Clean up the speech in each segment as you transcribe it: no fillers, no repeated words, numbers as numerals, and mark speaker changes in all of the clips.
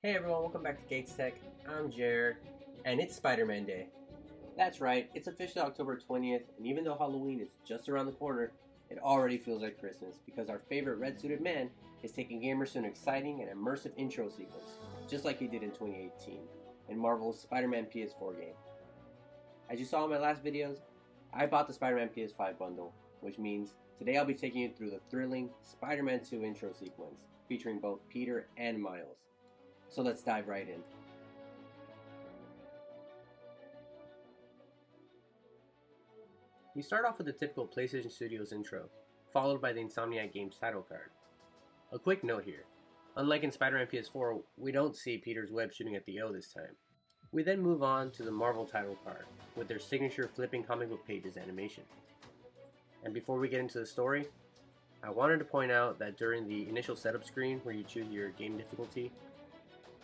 Speaker 1: Hey everyone, welcome back to Gates Tech. I'm Jer, and it's Spider-Man Day. That's right, it's officially October 20th, and even though Halloween is just around the corner, it already feels like Christmas because our favorite red-suited man is taking gamers to an exciting and immersive intro sequence, just like he did in 2018 in Marvel's Spider-Man PS4 game. As you saw in my last videos, I bought the Spider-Man PS5 bundle, which means today I'll be taking you through the thrilling Spider-Man 2 intro sequence, featuring both Peter and Miles. So let's dive right in. We start off with the typical PlayStation Studios intro, followed by the Insomniac Games title card. A quick note here. Unlike in Spider-Man PS4, we don't see Peter's web shooting at the O this time. We then move on to the Marvel title card, with their signature flipping comic book pages animation. And before we get into the story, I wanted to point out that during the initial setup screen where you choose your game difficulty,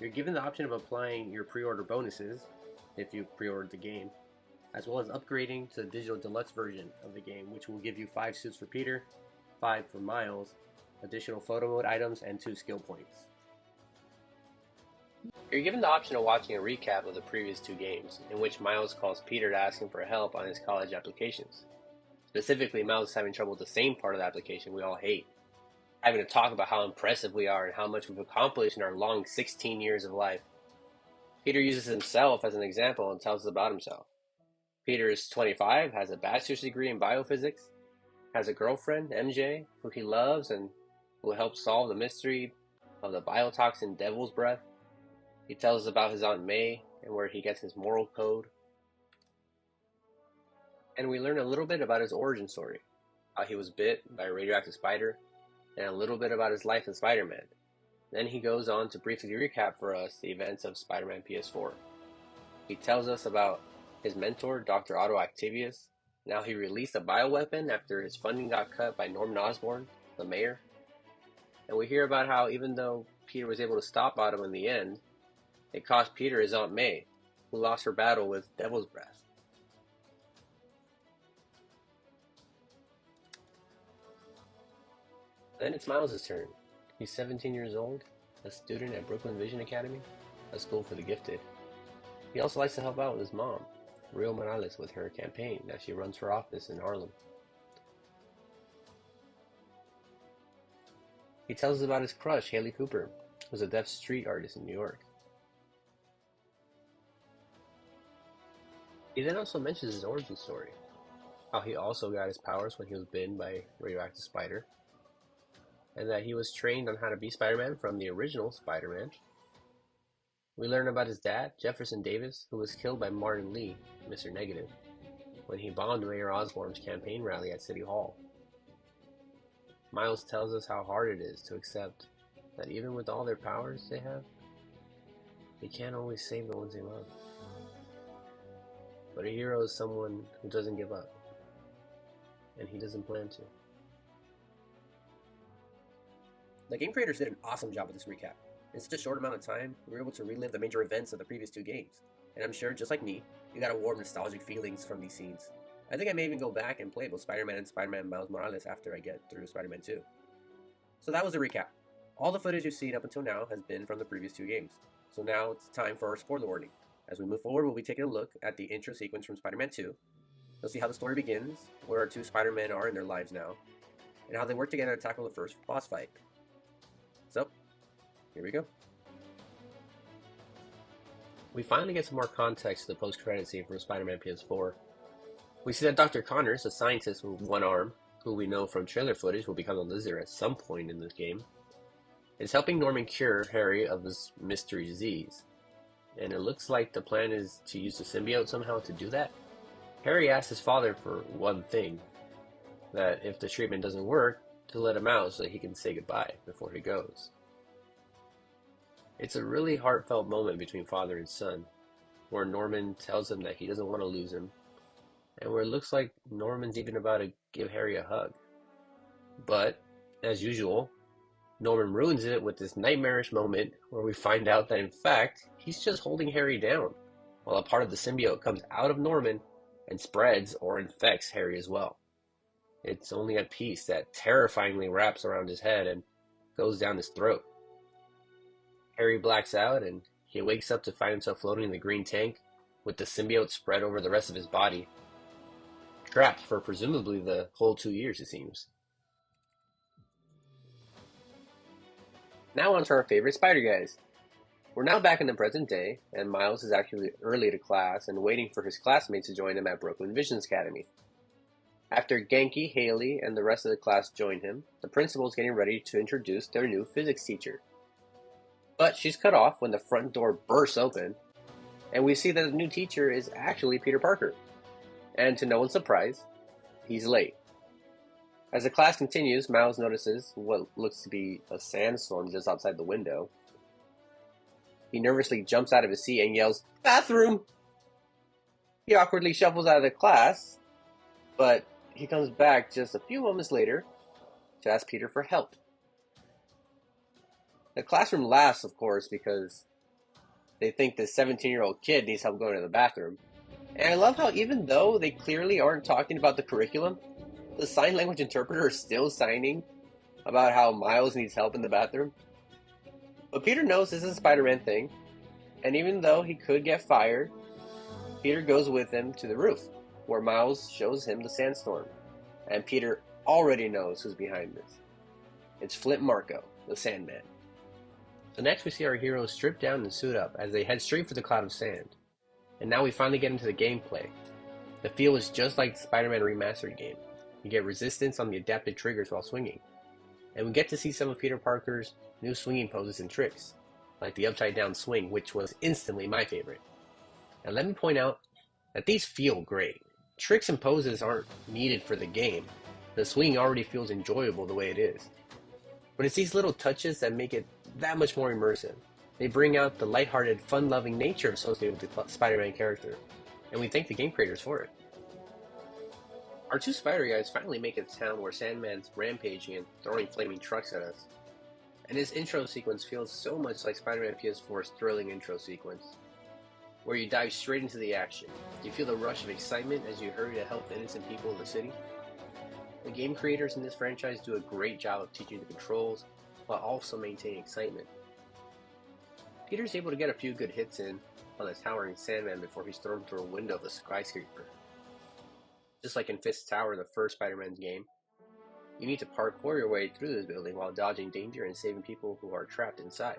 Speaker 1: you're given the option of applying your pre-order bonuses, if you pre-ordered the game, as well as upgrading to the digital deluxe version of the game, which will give you 5 suits for Peter, 5 for Miles, additional photo mode items, and 2 skill points. You're given the option of watching a recap of the previous 2 games, in which Miles calls Peter to ask him for help on his college applications. Specifically, Miles is having trouble with the same part of the application we all hate, having to talk about how impressive we are and how much we've accomplished in our long 16 years of life. Peter uses himself as an example and tells us about himself. Peter is 25, has a bachelor's degree in biophysics, has a girlfriend, MJ, who he loves and will help solve the mystery of the biotoxin Devil's Breath. He tells us about his Aunt May and where he gets his moral code. And we learn a little bit about his origin story, how he was bit by a radioactive spider, and a little bit about his life in Spider-Man. Then he goes on to briefly recap for us the events of Spider-Man PS4. He tells us about his mentor, Dr. Otto Octavius, and how he released a bioweapon after his funding got cut by Norman Osborn, the mayor. And we hear about how even though Peter was able to stop Otto in the end, it cost Peter his Aunt May, who lost her battle with Devil's Breath. Then it's Miles' turn. He's 17 years old, a student at Brooklyn Vision Academy, a school for the gifted. He also likes to help out with his mom, Rio Morales, with her campaign as she runs for office in Harlem. He tells us about his crush, Haley Cooper, who's a deaf street artist in New York. He then also mentions his origin story, how he also got his powers when he was bitten by a radioactive spider, and that he was trained on how to be Spider-Man from the original Spider-Man. We learn about his dad, Jefferson Davis, who was killed by Martin Lee, Mr. Negative, when he bombed Mayor Osborn's campaign rally at City Hall. Miles tells us how hard it is to accept that even with all their powers they have, they can't always save the ones they love. But a hero is someone who doesn't give up, and he doesn't plan to. The game creators did an awesome job with this recap. In such a short amount of time, we were able to relive the major events of the previous 2 games. And I'm sure, just like me, you got warm nostalgic feelings from these scenes. I think I may even go back and play both Spider-Man and Spider-Man Miles Morales after I get through Spider-Man 2. So that was the recap. All the footage you've seen up until now has been from the previous 2 games. So now it's time for our spoiler warning. As we move forward, we'll be taking a look at the intro sequence from Spider-Man 2. You'll see how the story begins, where our 2 Spider-Men are in their lives now, and how they work together to tackle the first boss fight. So, here we go. We finally get some more context to the post-credit scene from Spider-Man PS4. We see that Dr. Connors, a scientist with one arm, who we know from trailer footage will become a lizard at some point in this game, is helping Norman cure Harry of this mystery disease. And it looks like the plan is to use the symbiote somehow to do that. Harry asks his father for one thing, that if the treatment doesn't work, to let him out so that he can say goodbye before he goes. It's a really heartfelt moment between father and son, where Norman tells him that he doesn't want to lose him, and where it looks like Norman's even about to give Harry a hug. But, as usual, Norman ruins it with this nightmarish moment where we find out that in fact, he's just holding Harry down, while a part of the symbiote comes out of Norman and spreads or infects Harry as well. It's only a piece that terrifyingly wraps around his head and goes down his throat. Harry blacks out and he wakes up to find himself floating in the green tank with the symbiote spread over the rest of his body, trapped for presumably the whole 2 years, it seems. Now on to our favorite spider guys. We're now back in the present day, and Miles is actually early to class and waiting for his classmates to join him at Brooklyn Visions Academy. After Genki, Haley, and the rest of the class join him, the principal is getting ready to introduce their new physics teacher. But she's cut off when the front door bursts open, and we see that the new teacher is actually Peter Parker. And to no one's surprise, he's late. As the class continues, Miles notices what looks to be a sandstorm just outside the window. He nervously jumps out of his seat and yells, "Bathroom!" He awkwardly shuffles out of the class, but he comes back just a few moments later to ask Peter for help. The classroom laughs, of course, because they think this 17-year-old kid needs help going to the bathroom. And I love how even though they clearly aren't talking about the curriculum, the sign language interpreter is still signing about how Miles needs help in the bathroom. But Peter knows this is a Spider-Man thing, and even though he could get fired, Peter goes with him to the roof, where Miles shows him the sandstorm. And Peter already knows who's behind this. It's Flint Marko, the Sandman. So next we see our heroes strip down and suit up as they head straight for the cloud of sand. And now we finally get into the gameplay. The feel is just like the Spider-Man Remastered game. You get resistance on the adapted triggers while swinging. And we get to see some of Peter Parker's new swinging poses and tricks, like the upside down swing, which was instantly my favorite. And let me point out that these feel great. Tricks and poses aren't needed for the game. The swing already feels enjoyable the way it is. But it's these little touches that make it that much more immersive. They bring out the lighthearted, fun-loving nature associated with the Spider-Man character, and we thank the game creators for it. Our two spider guys finally make it to town where Sandman's rampaging and throwing flaming trucks at us. And his intro sequence feels so much like Spider-Man PS4's thrilling intro sequence, where you dive straight into the action. You feel the rush of excitement as you hurry to help the innocent people of the city. The game creators in this franchise do a great job of teaching the controls, while also maintaining excitement. Peter's able to get a few good hits in on the towering Sandman before he's thrown through a window of the skyscraper. Just like in Fist Tower, the first Spider-Man game, you need to parkour your way through this building while dodging danger and saving people who are trapped inside.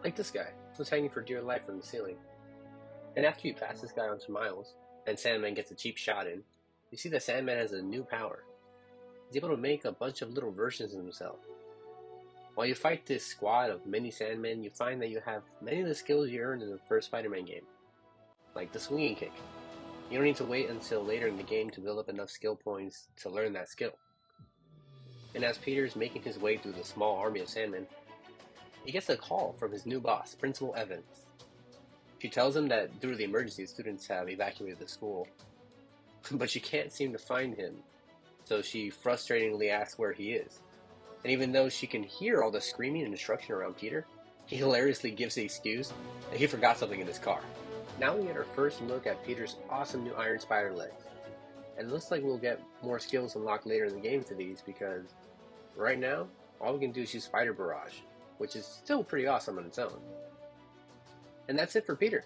Speaker 1: Like this guy, who's hanging for dear life from the ceiling. And after you pass this guy on to Miles, and Sandman gets a cheap shot in, you see that Sandman has a new power. He's able to make a bunch of little versions of himself. While you fight this squad of many Sandmen, you find that you have many of the skills you earned in the first Spider-Man game, like the swinging kick. You don't need to wait until later in the game to build up enough skill points to learn that skill. And as Peter's making his way through the small army of Sandmen, he gets a call from his new boss, Principal Evans. She tells him that due to the emergency, students have evacuated the school, but she can't seem to find him, so she frustratingly asks where he is. And even though she can hear all the screaming and destruction around Peter, he hilariously gives the excuse that he forgot something in his car. Now we get our first look at Peter's awesome new Iron Spider legs. And it looks like we'll get more skills unlocked later in the game to these, because right now, all we can do is use Spider Barrage, which is still pretty awesome on its own. And that's it for Peter.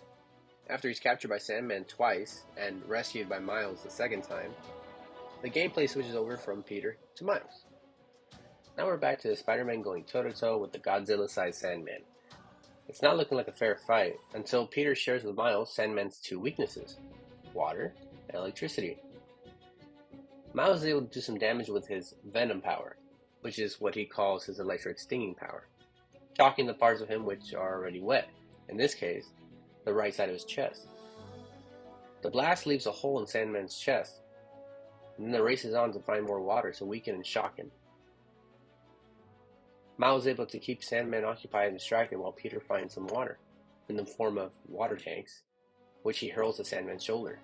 Speaker 1: After he's captured by Sandman twice, and rescued by Miles the second time, the gameplay switches over from Peter to Miles. Now we're back to Spider-Man going toe-to-toe with the Godzilla-sized Sandman. It's not looking like a fair fight, until Peter shares with Miles Sandman's two weaknesses, water and electricity. Miles is able to do some damage with his Venom power, which is what he calls his electric stinging power, shocking the parts of him which are already wet, in this case, the right side of his chest. The blast leaves a hole in Sandman's chest, and then it races on to find more water to weaken and shock him. Miles is able to keep Sandman occupied and distracted while Peter finds some water, in the form of water tanks, which he hurls at Sandman's shoulder.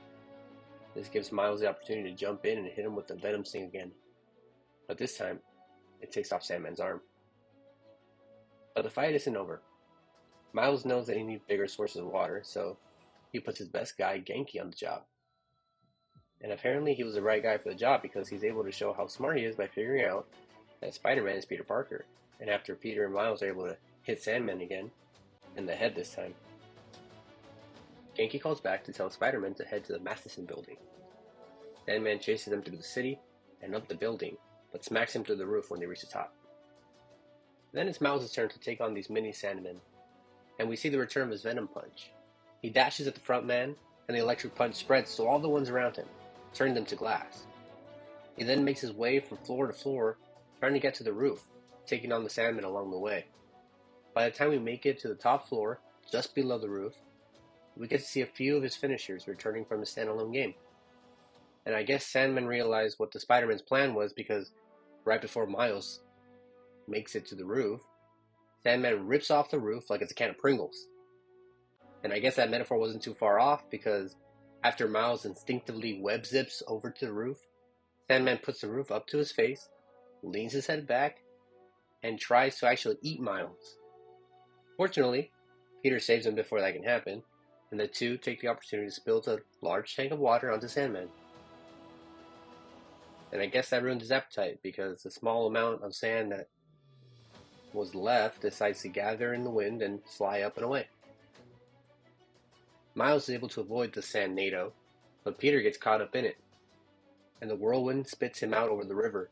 Speaker 1: This gives Miles the opportunity to jump in and hit him with the Venom Sting again, but this time, it takes off Sandman's arm. But the fight isn't over. Miles knows that he needs bigger sources of water, so he puts his best guy, Genki, on the job. And apparently he was the right guy for the job because he's able to show how smart he is by figuring out that Spider-Man is Peter Parker, and after Peter and Miles are able to hit Sandman again, in the head this time, Ganke calls back to tell Spider-Man to head to the Matheson building. Sandman chases them through the city and up the building, but smacks him through the roof when they reach the top. Then it's Miles' turn to take on these mini Sandmen, and we see the return of his Venom Punch. He dashes at the front man, and the electric punch spreads so all the ones around him, turning them to glass. He then makes his way from floor to floor, trying to get to the roof, taking on the Sandmen along the way. By the time we make it to the top floor, just below the roof, we get to see a few of his finishers returning from the standalone game. And I guess Sandman realized what the Spider-Man's plan was, because right before Miles makes it to the roof, Sandman rips off the roof like it's a can of Pringles. And I guess that metaphor wasn't too far off, because after Miles instinctively web zips over to the roof, Sandman puts the roof up to his face, leans his head back, and tries to actually eat Miles. Fortunately, Peter saves him before that can happen, and the two take the opportunity to spill a large tank of water onto Sandman. And I guess that ruined his appetite, because the small amount of sand that was left decides to gather in the wind and fly up and away. Miles is able to avoid the sandnado, but Peter gets caught up in it, and the whirlwind spits him out over the river,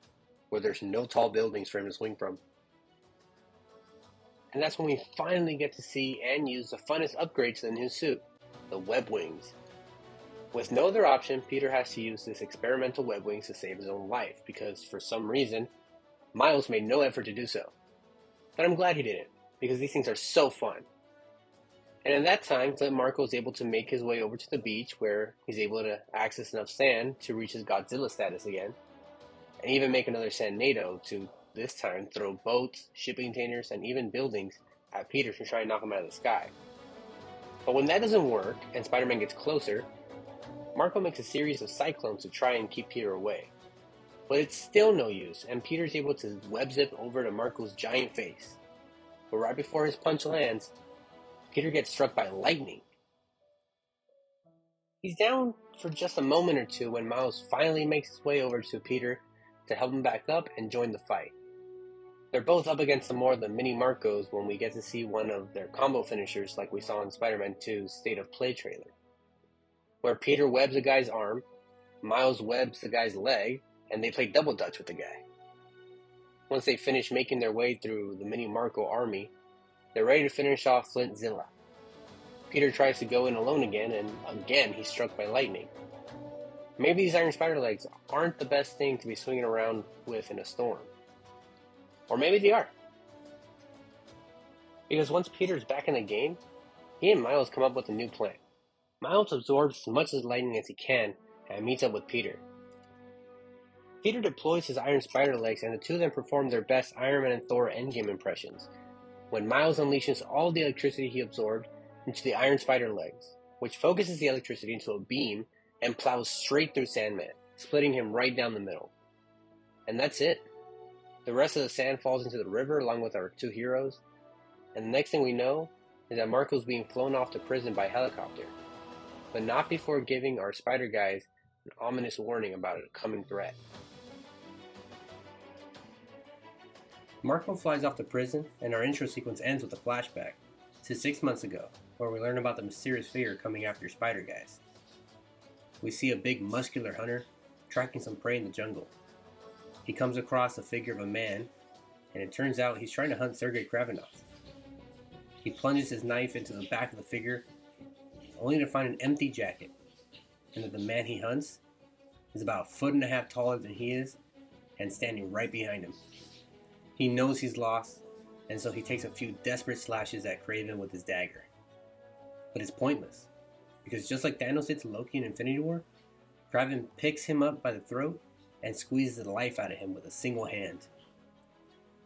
Speaker 1: where there's no tall buildings for him to swing from. And that's when we finally get to see and use the funnest upgrade to the new suit, the web wings. With no other option, Peter has to use this experimental web wings to save his own life, because for some reason, Miles made no effort to do so. But I'm glad he didn't, because these things are so fun. And in that time, Clint Marco is able to make his way over to the beach, where he's able to access enough sand to reach his Godzilla status again, and even make another sandnado to, this time, throw boats, shipping containers, and even buildings at Peter to try and knock him out of the sky. But when that doesn't work, and Spider-Man gets closer, Marco makes a series of cyclones to try and keep Peter away. But it's still no use, and Peter's able to web zip over to Marco's giant face. But right before his punch lands, Peter gets struck by lightning. He's down for just a moment or two when Miles finally makes his way over to Peter to help him back up and join the fight. They're both up against some more of the mini Marcos when we get to see one of their combo finishers like we saw in Spider-Man 2's State of Play trailer, where Peter webs a guy's arm, Miles webs the guy's leg, and they play double dutch with the guy. Once they finish making their way through the mini Marco army, they're ready to finish off Flintzilla. Peter tries to go in alone again, and again he's struck by lightning. Maybe these Iron Spider legs aren't the best thing to be swinging around with in a storm. Or maybe they are. Because once Peter's back in the game, he and Miles come up with a new plan. Miles absorbs as much of the lightning as he can and meets up with Peter. Peter deploys his Iron Spider legs, and the two of them perform their best Iron Man and Thor endgame impressions, when Miles unleashes all the electricity he absorbed into the Iron Spider legs, which focuses the electricity into a beam and plows straight through Sandman, splitting him right down the middle. And that's it. The rest of the sand falls into the river along with our two heroes, and the next thing we know is that Marco's being flown off to prison by helicopter, but not before giving our spider guys an ominous warning about a coming threat. Marco flies off to prison, and our intro sequence ends with a flashback to 6 months ago, where we learn about the mysterious figure coming after Spider Guys. We see a big muscular hunter tracking some prey in the jungle. He comes across the figure of a man, and it turns out he's trying to hunt Sergei Kravinov. He plunges his knife into the back of the figure, only to find an empty jacket, and that the man he hunts is about 1.5 feet taller than he is, and standing right behind him. He knows he's lost, and so he takes a few desperate slashes at Kraven with his dagger. But it's pointless, because just like Thanos did to Loki in Infinity War, Kraven picks him up by the throat and squeezes the life out of him with a single hand.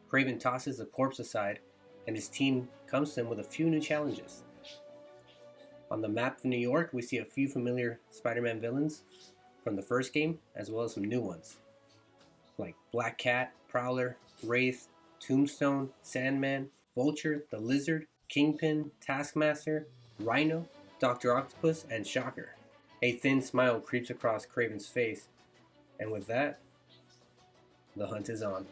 Speaker 1: Kraven tosses the corpse aside, and his team comes to him with a few new challenges. On the map of New York, we see a few familiar Spider-Man villains from the first game, as well as some new ones, like Black Cat, Prowler, Wraith, Tombstone, Sandman, Vulture, the Lizard, Kingpin, Taskmaster, Rhino, Dr. Octopus, and Shocker. A thin smile creeps across Kraven's face, and with that, the hunt is on.